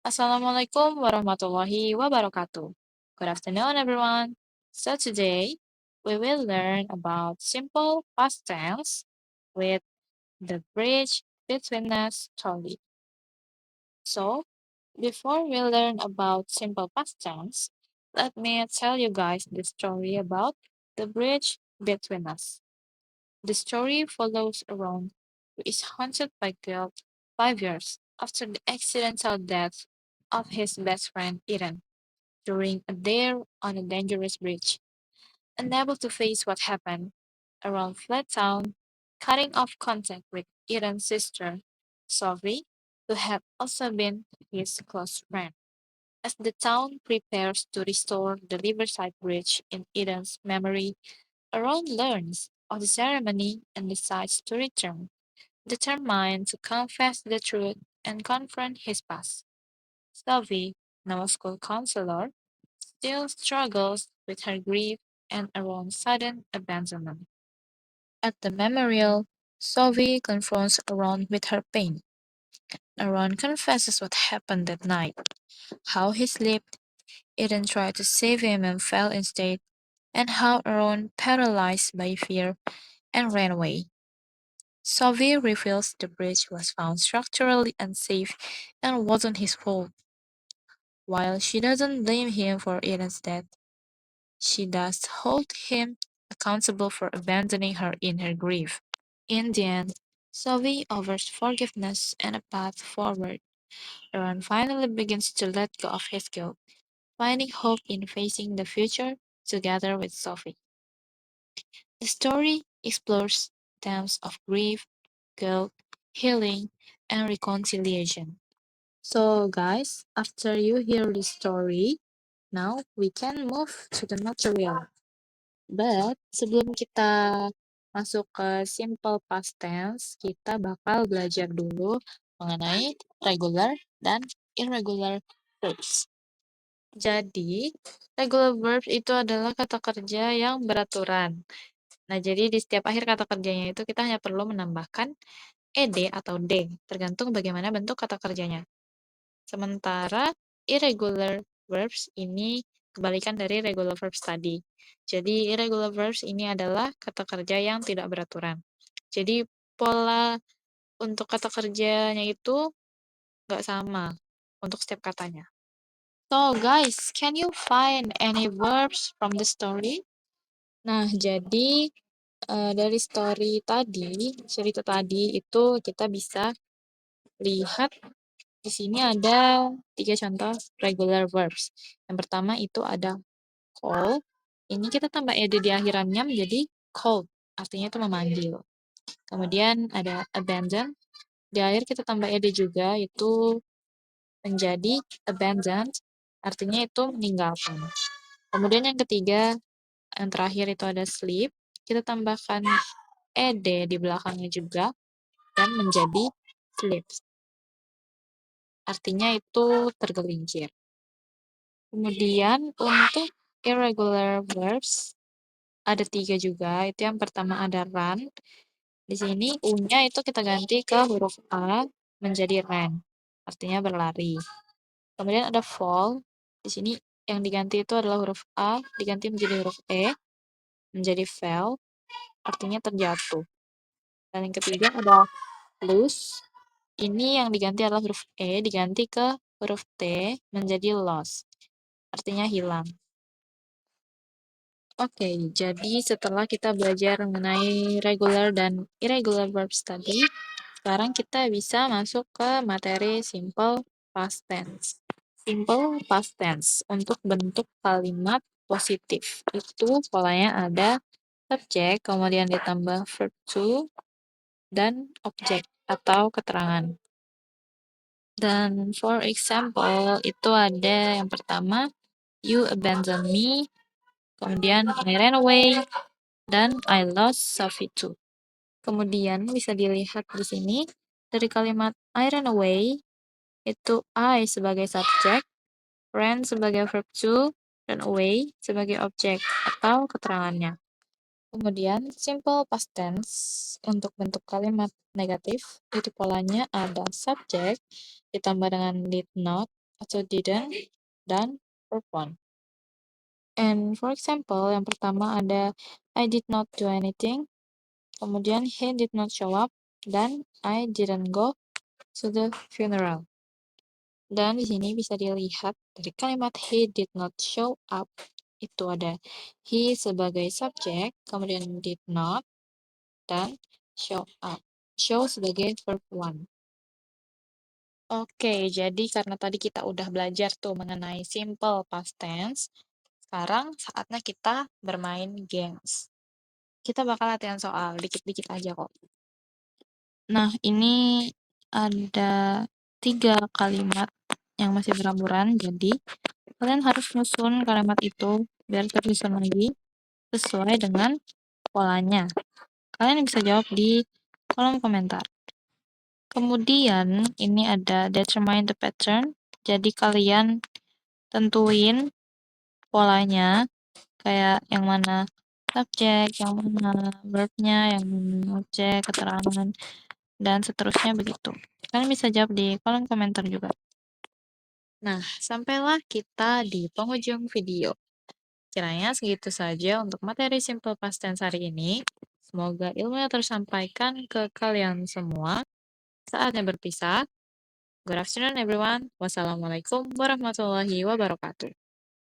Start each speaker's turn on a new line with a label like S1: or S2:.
S1: Assalamualaikum warahmatullahi wabarakatuh. Good afternoon, everyone. So today we will learn about simple past tense with the bridge between us story. So before we learn about simple past tense, let me tell you guys the story about the bridge between us. The story follows Aaron, who is haunted by guilt 5 years after the accidental death of his best friend Eren during a dare on a dangerous bridge. Unable to face what happened, Aaron fled town, cutting off contact with Eren's sister, Sophie, who had also been his close friend. As the town prepares to restore the Riverside Bridge in Eden's memory, Aaron learns of the ceremony and decides to return, determined to confess the truth and confront his past. Sophie, now a school counselor, still struggles with her grief and Aaron's sudden abandonment. At the memorial, Sophie confronts Aaron with her pain. Aaron confesses what happened that night, how he slipped, Eden tried to save him and fell instead, and how Aaron, paralyzed by fear, and ran away. Sophie reveals the bridge was found structurally unsafe and wasn't his fault. While she doesn't blame him for Eden's death, she does hold him accountable for abandoning her in her grief. In the end, Sophie offers forgiveness and a path forward. Aaron finally begins to let go of his guilt, finding hope in facing the future together with Sophie. The story explores themes of grief, guilt, healing, and reconciliation. So, guys, after you hear the story, now we can move to the material. But sebelum kita masuk ke simple past tense, kita bakal belajar dulu mengenai regular dan irregular verbs. Jadi, regular verbs itu adalah kata kerja yang beraturan. Nah, jadi di setiap akhir kata kerjanya itu kita hanya perlu menambahkan ed atau d, tergantung bagaimana bentuk kata kerjanya. Sementara irregular verbs ini kebalikan dari regular verbs tadi. Jadi irregular verbs ini adalah kata kerja yang tidak beraturan. Jadi pola untuk kata kerjanya itu nggak sama untuk setiap katanya. So guys, can you find any verbs from the story? Nah, jadi dari cerita tadi itu kita bisa lihat di sini ada 3 contoh regular verbs. Yang pertama itu ada call, ini kita tambah ed di akhirannya menjadi called, artinya itu memanggil. Kemudian ada abandon, di akhir kita tambah ed juga, itu menjadi abandoned, artinya itu meninggalkan. Kemudian yang ketiga, yang terakhir itu ada sleep, kita tambahkan ed di belakangnya juga, dan menjadi sleeps. Artinya itu tergelincir. Kemudian untuk irregular verbs ada 3 juga. Itu yang pertama ada run. Di sini U-nya itu kita ganti ke huruf A menjadi ran. Artinya berlari. Kemudian ada fall. Di sini yang diganti itu adalah huruf A diganti menjadi huruf E menjadi fell. Artinya terjatuh. Dan yang ketiga ada lose. Ini yang diganti adalah huruf E diganti ke huruf T menjadi lost. Artinya hilang. Oke, jadi setelah kita belajar mengenai regular dan irregular verbs tadi, sekarang kita bisa masuk ke materi simple past tense. Simple past tense untuk bentuk kalimat positif. Itu polanya ada subjek, kemudian ditambah verb to, dan objek atau keterangan. Dan for example, itu ada yang pertama, you abandon me, kemudian I ran away, dan I lost Sophie too. Kemudian bisa dilihat di sini dari kalimat I ran away itu I sebagai subjek, ran sebagai verb to, dan away sebagai objek atau keterangannya. Kemudian simple past tense untuk bentuk kalimat negatif itu polanya ada subjek ditambah dengan did not atau didn't, dan verb 1. And for example, yang pertama ada I did not do anything, kemudian he did not show up, dan I didn't go to the funeral. Dan di sini bisa dilihat dari kalimat he did not show up, itu ada he sebagai subjek, kemudian did not, dan show up. Show sebagai verb 1. Oke, jadi karena tadi kita udah belajar tuh mengenai simple past tense, sekarang saatnya kita bermain games. Kita bakal latihan soal, dikit-dikit aja kok. Nah, ini ada 3 kalimat yang masih berhamburan, jadi kalian harus nyusun kalimat itu biar tersusun lagi sesuai dengan polanya. Kalian bisa jawab di kolom komentar. Kemudian ini ada determine the pattern, jadi kalian tentuin polanya, kayak yang mana subjek, yang mana verbnya, yang mana objek, keterangan, dan seterusnya begitu. Kalian bisa jawab di kolom komentar juga. Nah, sampailah kita di penghujung video. Kiranya segitu saja untuk materi simple past tense hari ini. Semoga ilmunya tersampaikan ke kalian semua. Saatnya berpisah. Good afternoon everyone. Wassalamualaikum warahmatullahi wabarakatuh.